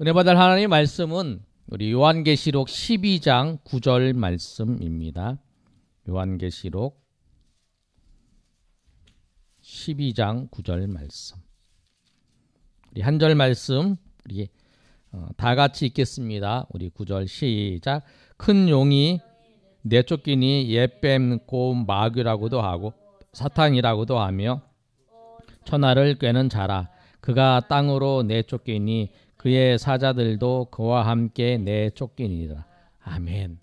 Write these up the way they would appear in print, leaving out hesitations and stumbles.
은혜 받을 하나님의 말씀은 우리 요한계시록 12장 9절 말씀입니다. 요한계시록 12장 9절 말씀. 우리 한 절 말씀 우리 다 같이 읽겠습니다. 우리 9절 시작. 큰 용이 내쫓기니 옛뱀 곧 마귀라고도 하고 사탄이라고도 하며 천하를 꿰는 자라. 그가 땅으로 내쫓기니 그의 사자들도 그와 함께 내쫓기니라. 아멘.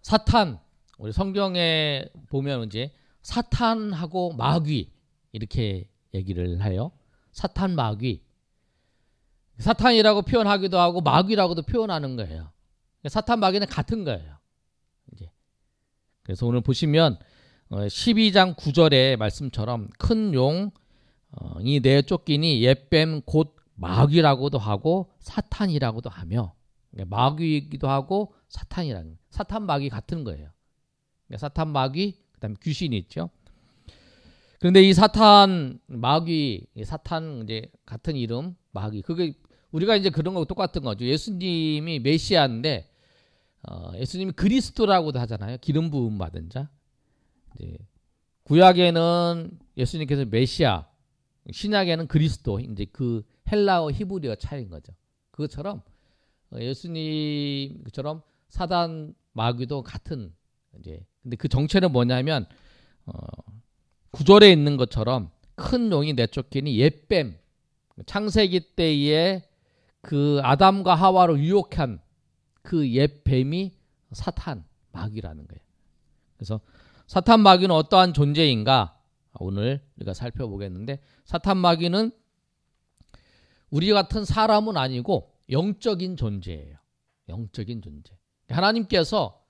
사탄, 우리 성경에 보면 이제 사탄하고 마귀 이렇게 얘기를 해요. 사탄, 마귀. 사탄이라고 표현하기도 하고 마귀라고도 표현하는 거예요. 사탄, 마귀는 같은 거예요. 이제 그래서 오늘 보시면 12장 9절의 말씀처럼 큰 용이 내쫓기니 옛뱀 곧 마귀라고도 하고 사탄이라고도 하며, 마귀이기도 하고 사탄이라는 거예요. 사탄, 마귀 같은 거예요. 사탄, 마귀, 그 다음에 귀신이 있죠. 그런데 이 사탄, 마귀, 사탄 이제 같은 이름, 마귀. 그게 우리가 이제 그런 거하고 똑같은 거죠. 예수님이 메시아인데, 예수님이 그리스도라고도 하잖아요. 기름 부음 받은 자. 이제 구약에는 예수님께서 메시아, 신약에는 그리스도, 이제 그 헬라어 히브리어 차이인 거죠. 그것처럼 예수님처럼 사단, 마귀도 같은 이제. 근데 그 정체는 뭐냐면 9절에 있는 것처럼 큰 용이 내쫓기니 옛뱀, 창세기 때에 그 아담과 하와를 유혹한 그 옛뱀이 사탄, 마귀라는 거예요. 그래서 사탄, 마귀는 어떠한 존재인가 오늘 우리가 살펴보겠는데, 사탄, 마귀는 우리 같은 사람은 아니고 영적인 존재예요. 영적인 존재. 하나님께서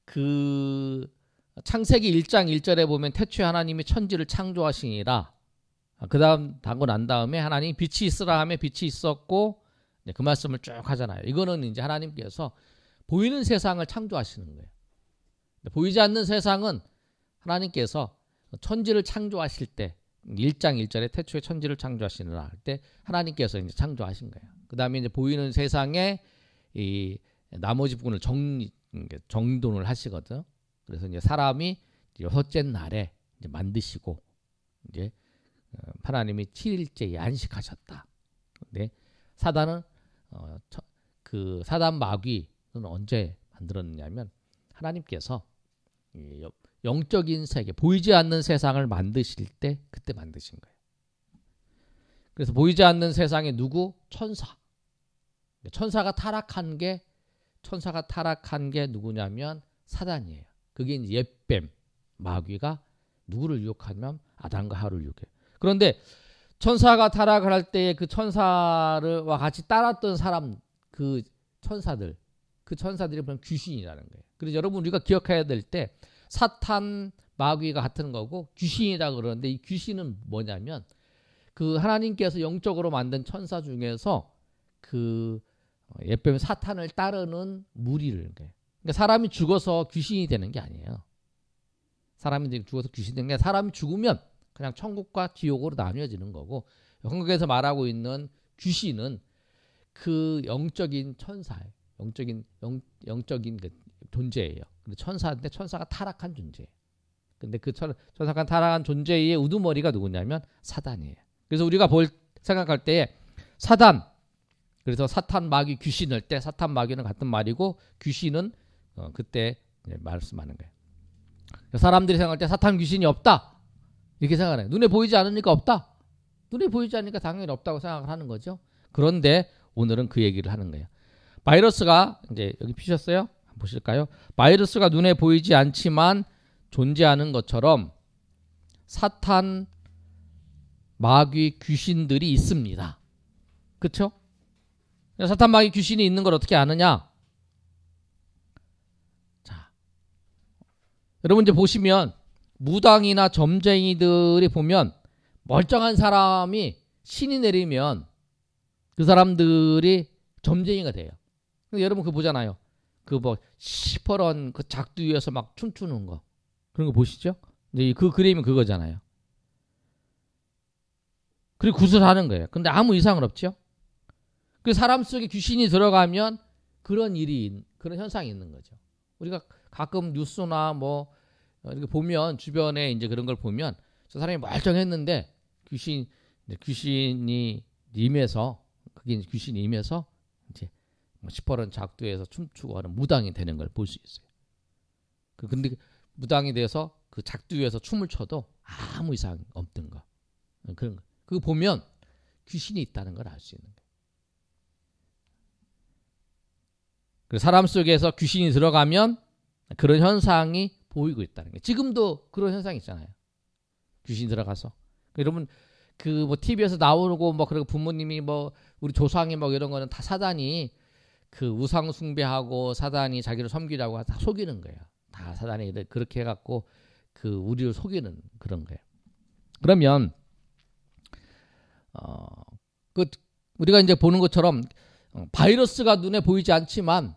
그 창세기 1장 1절에 보면 태초에 하나님이 천지를 창조하시니라. 그 다음 하고 난 다음에 하나님이 빛이 있으라 하며 빛이 있었고, 그 말씀을 쭉 하잖아요. 이거는 이제 하나님께서 보이는 세상을 창조하시는 거예요. 보이지 않는 세상은 하나님께서 천지를 창조하실 때 1장 1절에 태초에 천지를 창조하시느라 할 때 하나님께서 이제 창조하신 거예요. 그 다음에 이제 보이는 세상에 이 나머지 부분을 정돈을 하시거든. 그래서 이제 사람이 여섯째 날에 이제 만드시고, 이제 하나님이 7일째에 안식하셨다. 근데 사단은 그 사단, 마귀는 언제 만들었냐면 하나님께서 영적인 세계, 보이지 않는 세상을 만드실 때 그때 만드신 거예요. 그래서 보이지 않는 세상에 누구? 천사. 천사가 타락한 게 누구냐면 사단이에요. 그게 이제 옛뱀, 마귀가 누구를 유혹하면 아담과 하와를 유혹해요. 그런데 천사가 타락을 할 때에 그 천사와 같이 따랐던 사람, 그 천사들이 보면 귀신이라는 거예요. 그래서 여러분 우리가 기억해야 될 때 사탄, 마귀가 같은 거고 귀신이라 그러는데, 이 귀신은 뭐냐면 그 하나님께서 영적으로 만든 천사 중에서 그 옛뱀 사탄을 따르는 무리를. 그러니까 사람이 죽어서 귀신이 되는 게 아니에요. 사람이 죽어서 귀신이 되는 게 아니라 사람이 죽으면 그냥 천국과 지옥으로 나뉘어지는 거고, 한국에서 말하고 있는 귀신은 그 영적인 천사예요. 영적인 그 존재예요. 근데 천사인데 천사가 타락한 존재예요. 근데 그 천사가 타락한 존재의 우두머리가 누구냐면 사단이에요. 그래서 우리가 생각할 때에 사단, 그래서 사탄, 마귀, 귀신 할 때 사탄, 마귀는 같은 말이고 귀신은 그때 말씀하는 거예요. 사람들이 생각할 때 사탄, 귀신이 없다 이렇게 생각해요. 눈에 보이지 않으니까 없다. 눈에 보이지 않으니까 당연히 없다고 생각을 하는 거죠. 그런데 오늘은 그 얘기를 하는 거예요. 바이러스가 이제 여기 피셨어요? 한번 보실까요? 바이러스가 눈에 보이지 않지만 존재하는 것처럼 사탄, 마귀, 귀신들이 있습니다. 그렇죠? 사탄, 마귀, 귀신이 있는 걸 어떻게 아느냐? 자, 여러분 이제 보시면 무당이나 점쟁이들이 보면 멀쩡한 사람이 신이 내리면 그 사람들이 점쟁이가 돼요. 여러분 그거 보잖아요. 그 뭐 시퍼런 그 작두 위에서 막 춤추는 거, 그런 거 보시죠? 이제 그 그림이 그거잖아요. 그리고 구슬하는 거예요. 근데 아무 이상은 없죠. 그 사람 속에 귀신이 들어가면 그런 현상이 있는 거죠. 우리가 가끔 뉴스나 뭐 이렇게 보면 주변에 이제 그런 걸 보면 저 사람이 멀쩡했는데 귀신이 임해서 그게 귀신이 임해서 이제 시퍼런 작두에서 춤추고 하는 무당이 되는 걸 볼 수 있어요. 근데 무당이 돼서 그 작두에서 춤을 춰도 아무 이상 없던 거. 그런 거. 그거 보면 귀신이 있다는 걸 알 수 있는 거예요. 사람 속에서 귀신이 들어가면 그런 현상이 보이고 있다는 거예요. 지금도 그런 현상이 있잖아요. 귀신이 들어가서. 여러분 그 뭐 TV에서 나오고 뭐 그리고 부모님이 뭐 우리 조상이 뭐 이런 거는 다 사단이 그 우상 숭배하고 사단이 자기를 섬기라고 다 속이는 거예요. 다 사단이 그렇게 해갖고 그 우리를 속이는 그런 거예요. 그러면 그 우리가 이제 보는 것처럼 바이러스가 눈에 보이지 않지만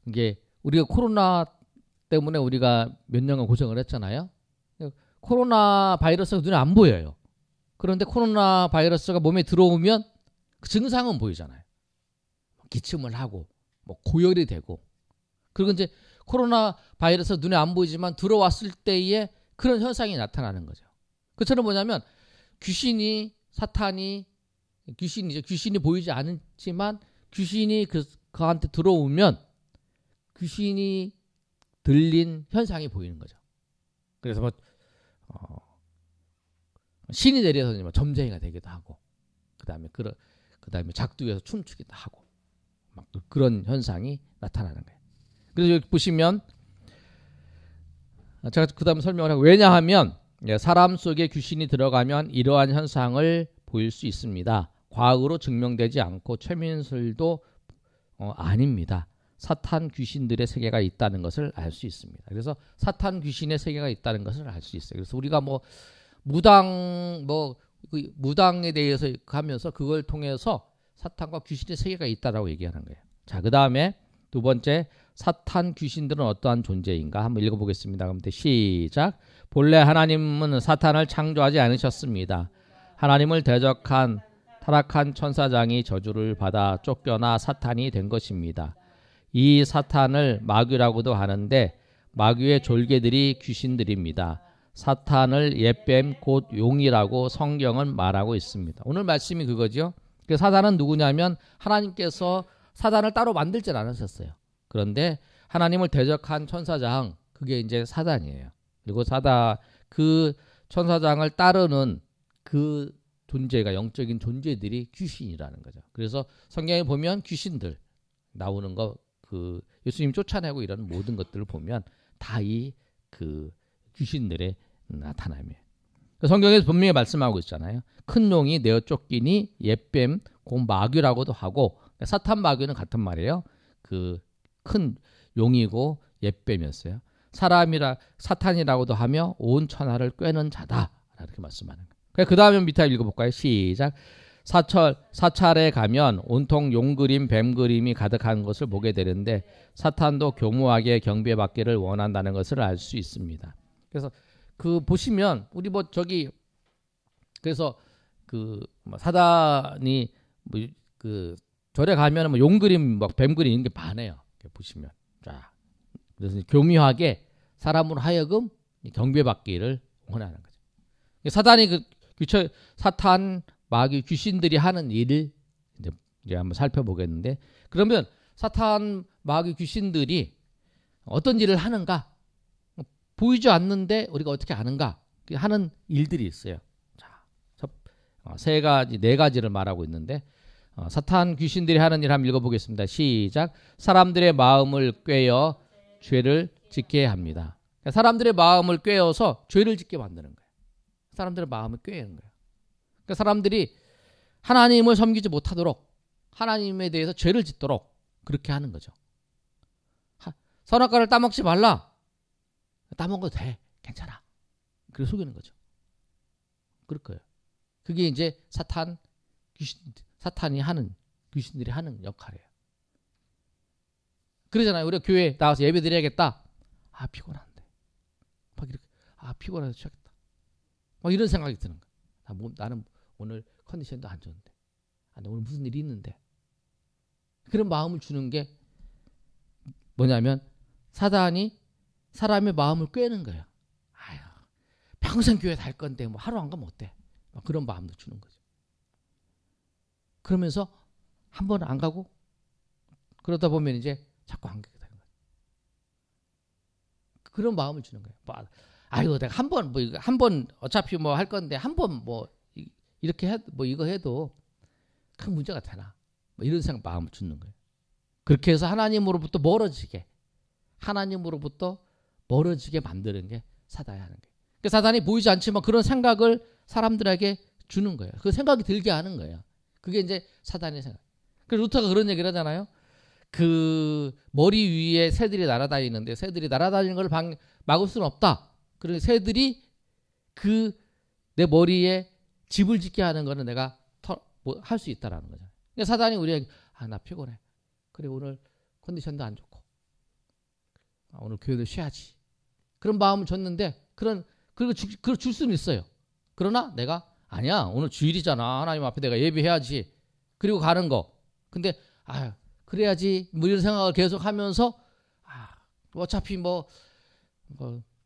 이게 우리가 코로나 때문에 우리가 몇 년간 고생을 했잖아요. 코로나 바이러스가 눈에 안 보여요. 그런데 코로나 바이러스가 몸에 들어오면 그 증상은 보이잖아요. 기침을 하고 뭐 고열이 되고 그리고 이제 코로나 바이러스 눈에 안 보이지만 들어왔을 때에 그런 현상이 나타나는 거죠. 그처럼 뭐냐면 사탄이 귀신이 보이지 않지만 귀신이 그한테 들어오면 귀신이 들린 현상이 보이는 거죠. 그래서 뭐 신이 내려서 뭐 점쟁이가 되기도 하고 그다음에 작두에서 춤추기도 하고 막 그런 현상이 나타나는 거예요. 그래서 여기 보시면 제가 그다음 설명을 하고 왜냐하면 사람 속에 귀신이 들어가면 이러한 현상을 보일 수 있습니다. 과학으로 증명되지 않고 최민술도 아닙니다. 사탄 귀신들의 세계가 있다는 것을 알 수 있습니다. 그래서 사탄 귀신의 세계가 있다는 것을 알 수 있어요. 그래서 우리가 뭐 무당에 대해서 하면서 그걸 통해서 사탄과 귀신의 세계가 있다라고 얘기하는 거예요. 자, 그 다음에 두 번째 사탄 귀신들은 어떠한 존재인가 한번 읽어보겠습니다. 그럼 시작. 본래 하나님은 사탄을 창조하지 않으셨습니다. 하나님을 대적한 타락한 천사장이 저주를 받아 쫓겨나 사탄이 된 것입니다. 이 사탄을 마귀라고도 하는데 마귀의 졸개들이 귀신들입니다. 사탄을 옛뱀 곧 용이라고 성경은 말하고 있습니다. 오늘 말씀이 그거죠. 사탄은 누구냐면 하나님께서 사탄을 따로 만들진 않으셨어요. 그런데 하나님을 대적한 천사장 그게 이제 사단이에요. 그리고 그 천사장을 따르는 그 존재가 영적인 존재들이 귀신이라는 거죠. 그래서 성경에 보면 귀신들 나오는 거 그 예수님 쫓아내고 이런 모든 것들을 보면 다 이 그 귀신들의 나타남이에요. 성경에서 분명히 말씀하고 있잖아요. 큰 용이 내어 쫓기니 옛뱀 곧 마귀라고도 하고 사탄 마귀는 같은 말이에요. 그 큰 용이고 옛뱀이었어요. 사탄이라고도 하며 온 천하를 꿰는 자다 이렇게 말씀하는 거예요. 그 다음에 밑에 읽어볼까요? 시작. 사찰에 가면 온통 용 그림, 뱀 그림이 가득한 것을 보게 되는데 사탄도 교묘하게 경배받기를 원한다는 것을 알 수 있습니다. 그래서 그 보시면 우리 뭐 저기 그래서 그 사단이 뭐 그 절에 가면 뭐 용 그림, 막 뱀 그림 이런 게 많아요. 보시면 자 그래서 교묘하게 사람으로 하여금 경배받기를 원하는 거죠. 사단이 사탄 마귀 귀신들이 하는 일을 이제 한번 살펴보겠는데 그러면 사탄 마귀 귀신들이 어떤 일을 하는가 보이지 않는데 우리가 어떻게 아는가 하는 일들이 있어요. 자, 네 가지를 말하고 있는데 사탄 귀신들이 하는 일 한번 읽어보겠습니다. 시작. 사람들의 마음을 꿰어 죄를 짓게 합니다. 그러니까 사람들의 마음을 꿰어서 죄를 짓게 만드는 거예요. 사람들의 마음을 꿰는 거예요. 그러니까 사람들이 하나님을 섬기지 못하도록 하나님에 대해서 죄를 짓도록 그렇게 하는 거죠. 선악과를 따먹지 말라. 따먹어도 돼. 괜찮아. 그래서 속이는 거죠. 그럴 거예요. 그게 이제 사탄이 하는 귀신들이 하는 역할이에요. 그러잖아요. 우리가 교회 나와서 예배 드려야겠다. 아 피곤한데. 막 이렇게 피곤해서 쉬어야겠다. 막 이런 생각이 드는 거예요. 나는 오늘 컨디션도 안 좋은데, 오늘 무슨 일이 있는데. 그런 마음을 주는 게 뭐냐면 사단이 사람의 마음을 꿰는 거예요. 아유, 평생 교회 달 건데 뭐 하루 안 가면 어때? 그런 마음도 주는 거죠. 그러면서 한 번 안 가고 그러다 보면 이제 자꾸 안 가게 되는 거예요. 그런 마음을 주는 거예요. 뭐, 아유, 내가 한 번 어차피 뭐 할 건데 한 번 뭐 이렇게 해, 뭐 이거 해도 큰 문제가 되나? 뭐 이런 생각 마음을 주는 거예요. 그렇게 해서 하나님으로부터 멀어지게 만드는 게 사단이 하는 거예요. 그러니까 사단이 보이지 않지만 그런 생각을 사람들에게 주는 거예요. 그 생각이 들게 하는 거예요. 그게 이제 사단의 생각. 그래서 루터가 그런 얘기를 하잖아요. 그 머리 위에 새들이 날아다니는데 새들이 날아다니는 걸 막을 수는 없다. 그래서 새들이 그 내 머리에 집을 짓게 하는 거는 내가 할 수 있다라는 거잖아요. 그러니까 사단이 우리에게 나 피곤해. 그래 오늘 컨디션도 안 좋고 오늘 교회도 쉬어야지. 그런 마음을 줬는데 그리고 줄 수는 있어요. 그러나 내가 아니야 오늘 주일이잖아. 하나님 앞에 내가 예배해야지. 그리고 가는 거. 근데 그래야지 뭐 이런 생각을 계속 하면서 어차피 뭐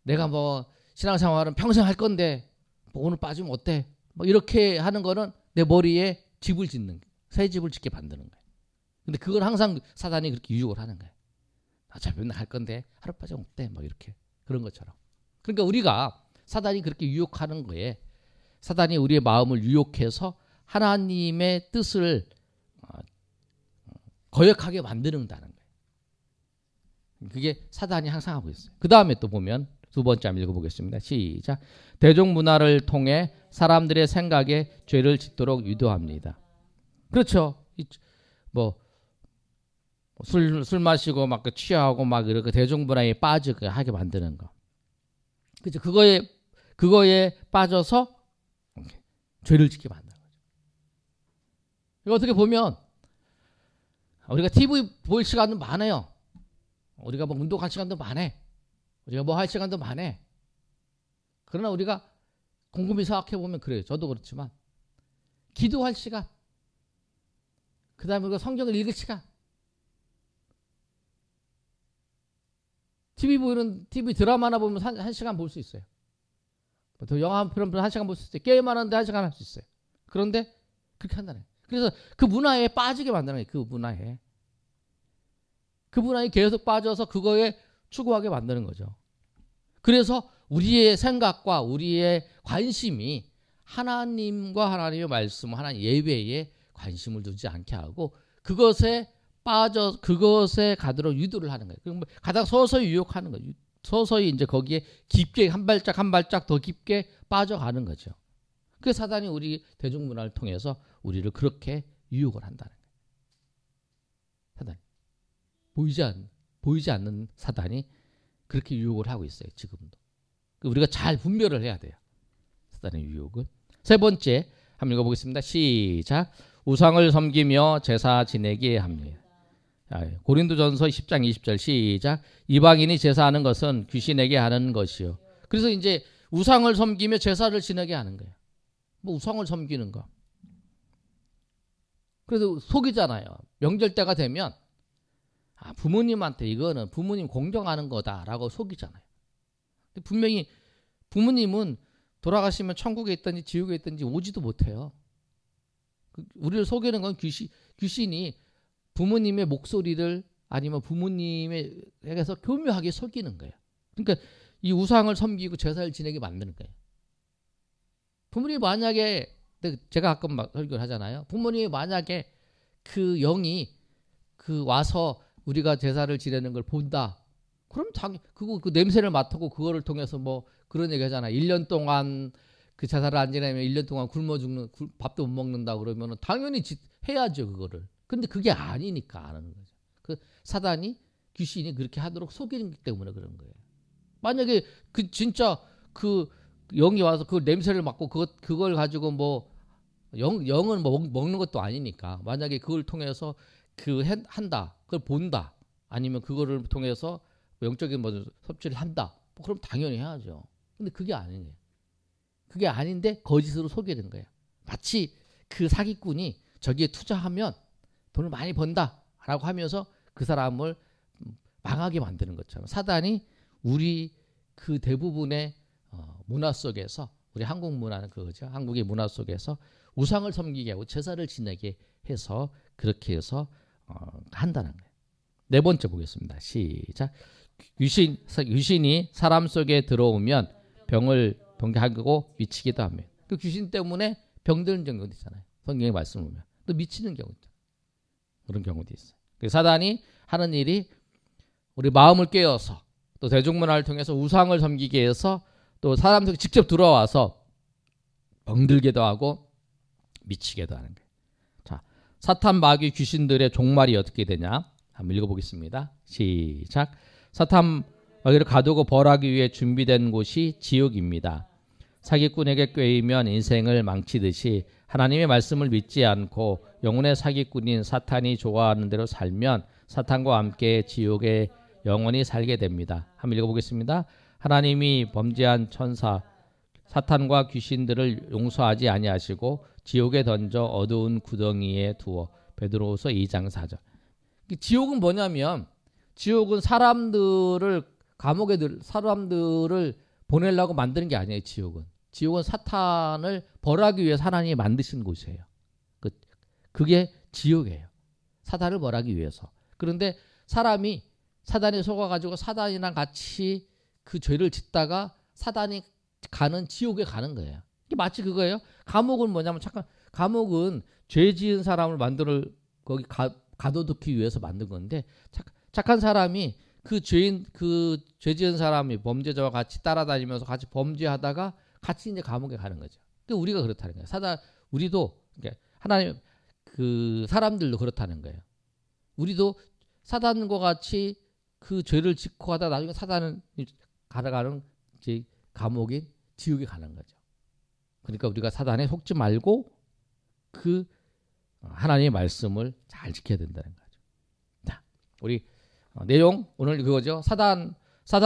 내가 뭐 신앙생활은 평생 할 건데 뭐 오늘 빠지면 어때? 뭐 이렇게 하는 거는 내 머리에 집을 짓는 거예요. 새 집을 짓게 만드는 거예요. 근데 그걸 항상 사단이 그렇게 유혹을 하는 거예요. 어차피 맨날 할 건데 하루 빠지면 어때? 막 이렇게 그런 것처럼. 그러니까 우리가 사단이 그렇게 유혹하는 거에 사단이 우리의 마음을 유혹해서 하나님의 뜻을 거역하게 만드는다는 거예요. 그게 사단이 항상 하고 있어요. 그 다음에 또 보면 두 번째 한번 읽어보겠습니다. 시작. 대중문화를 통해 사람들의 생각에 죄를 짓도록 유도합니다. 그렇죠. 술 마시고 막 취하고 막 이렇게 대중문화에 빠지게 하게 만드는 거. 그렇죠. 그거에 빠져서 죄를 짓게 만드는 거죠. 이거 어떻게 보면 우리가 TV 볼 시간도 많아요. 우리가 뭐 운동할 시간도 많아. 우리가 뭐 할 시간도 많아. 그러나 우리가 곰곰이 생각해 보면 그래요. 저도 그렇지만 기도할 시간, 그 다음에 우리가 성경을 읽을 시간, TV 드라마나 보면 한 시간 볼 수 있어요. 또 영화 한 편 보면 한 시간 볼 수 있어요. 게임 하는데 한 시간 할 수 있어요. 그런데 그렇게 한다네. 그래서 그 문화에 빠지게 만드는 거예요. 그 문화에 계속 빠져서 그거에 추구하게 만드는 거죠. 그래서 우리의 생각과 우리의 관심이 하나님과 하나님의 말씀, 하나님 예배에 관심을 두지 않게 하고 그것에 가도록 유도를 하는 거예요. 가장 서서히 유혹하는 거예요. 서서히 이제 거기에 깊게 한 발짝 더 깊게 빠져가는 거죠. 그 사단이 우리 대중문화를 통해서 우리를 그렇게 유혹을 한다는 거예요. 사단이 보이지 않는 사단이 그렇게 유혹을 하고 있어요. 지금도. 우리가 잘 분별을 해야 돼요. 사단의 유혹을. 세 번째 한번 읽어보겠습니다. 시작. 우상을 섬기며 제사 지내게 합니다. 고린도전서 10장 20절 시작. 이방인이 제사하는 것은 귀신에게 하는 것이요. 그래서 이제 우상을 섬기며 제사를 지내게 하는 거예요. 뭐 우상을 섬기는 거. 그래서 속이잖아요. 명절 때가 되면 부모님한테 이거는 부모님 공경하는 거다라고 속이잖아요. 근데 분명히 부모님은 돌아가시면 천국에 있든지 지옥에 있든지 오지도 못해요. 우리를 속이는 건 귀신이 부모님의 목소리를 아니면 부모님에게서 교묘하게 속이는 거예요. 그러니까 이 우상을 섬기고 제사를 지내게 만드는 거예요. 부모님이 만약에 제가 가끔 막 설교를 하잖아요. 부모님이 만약에 그 영이 와서 우리가 제사를 지내는 걸 본다. 그럼 그 냄새를 맡고 그거를 통해서 뭐 그런 얘기 하잖아요. 1년 동안 그 제사를 안 지내면 1년 동안 굶어 죽는 밥도 못 먹는다 그러면은 당연히 해야죠 그거를. 근데 그게 아니니까 안 하는 거죠. 그 사단이 귀신이 그렇게 하도록 속이기 때문에 그런 거예요. 만약에 진짜 그 영이 와서 그 냄새를 맡고 그걸 가지고 뭐 영은 뭐 먹는 것도 아니니까 만약에 그걸 통해서 한다, 그걸 본다, 아니면 그거를 통해서 영적인 뭐 섭취를 한다, 뭐 그럼 당연히 해야죠. 근데 그게 아니에요. 그게 아닌데 거짓으로 속이는 거예요. 마치 그 사기꾼이 저기에 투자하면 돈을 많이 번다라고 하면서 그 사람을 망하게 만드는 것처럼 사단이 우리 그 대부분의 문화 속에서 우리 한국 문화는 그거죠. 한국의 문화 속에서 우상을 섬기게 하고 제사를 지내게 해서 그렇게 해서 한다는 거예요. 네 번째 보겠습니다. 시작. 귀신이 사람 속에 들어오면 병게 하고 미치기도 하며 그 귀신 때문에 병드는 경우도 있잖아요. 성경의 말씀을 보면 또 미치는 경우도 있잖아요. 그런 경우도 있어요. 사단이 하는 일이 우리 마음을 깨어서 또 대중문화를 통해서 우상을 섬기게 해서 또 사람 속에 직접 들어와서 병들게도 하고 미치게도 하는 거예요. 자, 사탄 마귀 귀신들의 종말이 어떻게 되냐? 한번 읽어보겠습니다. 시작. 사탄 마귀를 가두고 벌하기 위해 준비된 곳이 지옥입니다. 사기꾼에게 꿰이면 인생을 망치듯이 하나님의 말씀을 믿지 않고 영혼의 사기꾼인 사탄이 좋아하는 대로 살면 사탄과 함께 지옥에 영원히 살게 됩니다. 한번 읽어보겠습니다. 하나님이 범죄한 천사 사탄과 귀신들을 용서하지 아니하시고 지옥에 던져 어두운 구덩이에 두어 베드로후서 2장 4절. 지옥은 뭐냐면 지옥은 사람들을 감옥에 사람들을 보내려고 만드는 게 아니에요. 지옥은 사탄을 벌하기 위해서 하나님이 만드신 곳이에요. 그게 지옥이에요. 사탄을 벌하기 위해서. 그런데 사람이 사단에 속아가지고 사단이랑 같이 그 죄를 짓다가 사단이 가는 지옥에 가는 거예요. 이게 마치 그거예요. 감옥은 뭐냐면 감옥은 죄 지은 사람을 거기 가둬두기 위해서 만든 건데 착한 사람이 그 죄 지은 사람이 범죄자와 같이 따라다니면서 같이 범죄하다가 같이 이제 감옥에 가는 거죠. 그러니까 우리가 그렇다는 거예요. 우리도 하나님 그 사람들도 그렇다는 거예요. 우리도 사단과 같이 그 죄를 짓고 하다 나중에 사단은 가는 이제 감옥인 지옥에 가는 거죠. 그러니까 우리가 사단에 속지 말고 그 하나님의 말씀을 잘 지켜야 된다는 거죠. 자, 우리 내용 오늘 그거죠. 사단은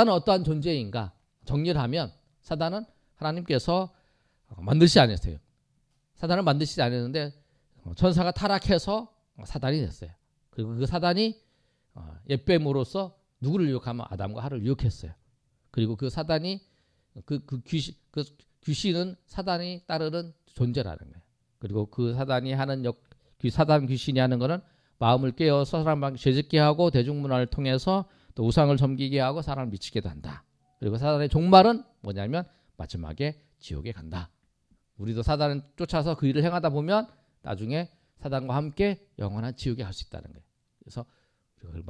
어떠한 존재인가? 정리를 하면 사단은 하나님께서 만드시지 않았어요. 사단을 만드시지 않았는데 천사가 타락해서 사단이 됐어요. 그리고 그 사단이 옛뱀으로서 누구를 유혹하면 아담과 하를 유혹했어요. 그리고 그 사단이 그 귀신은 사단이 따르는 존재라는 거예요. 그리고 그 사단이 하는 사단 귀신이 하는 거는 마음을 깨어서 사람을 죄짓게 하고 대중문화를 통해서 또 우상을 섬기게 하고 사람을 미치게도 한다. 그리고 사단의 종말은 뭐냐면 마지막에 지옥에 간다. 우리도 사단을 쫓아서 그 일을 행하다 보면 나중에 사단과 함께 영원한 지옥에 갈 수 있다는 거예요. 그래서 그걸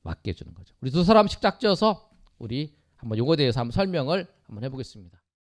맡겨주는 거죠. 우리 두 사람씩 짝지어서 우리 한번 요거에 대해서 한번 설명을 한번 해보겠습니다.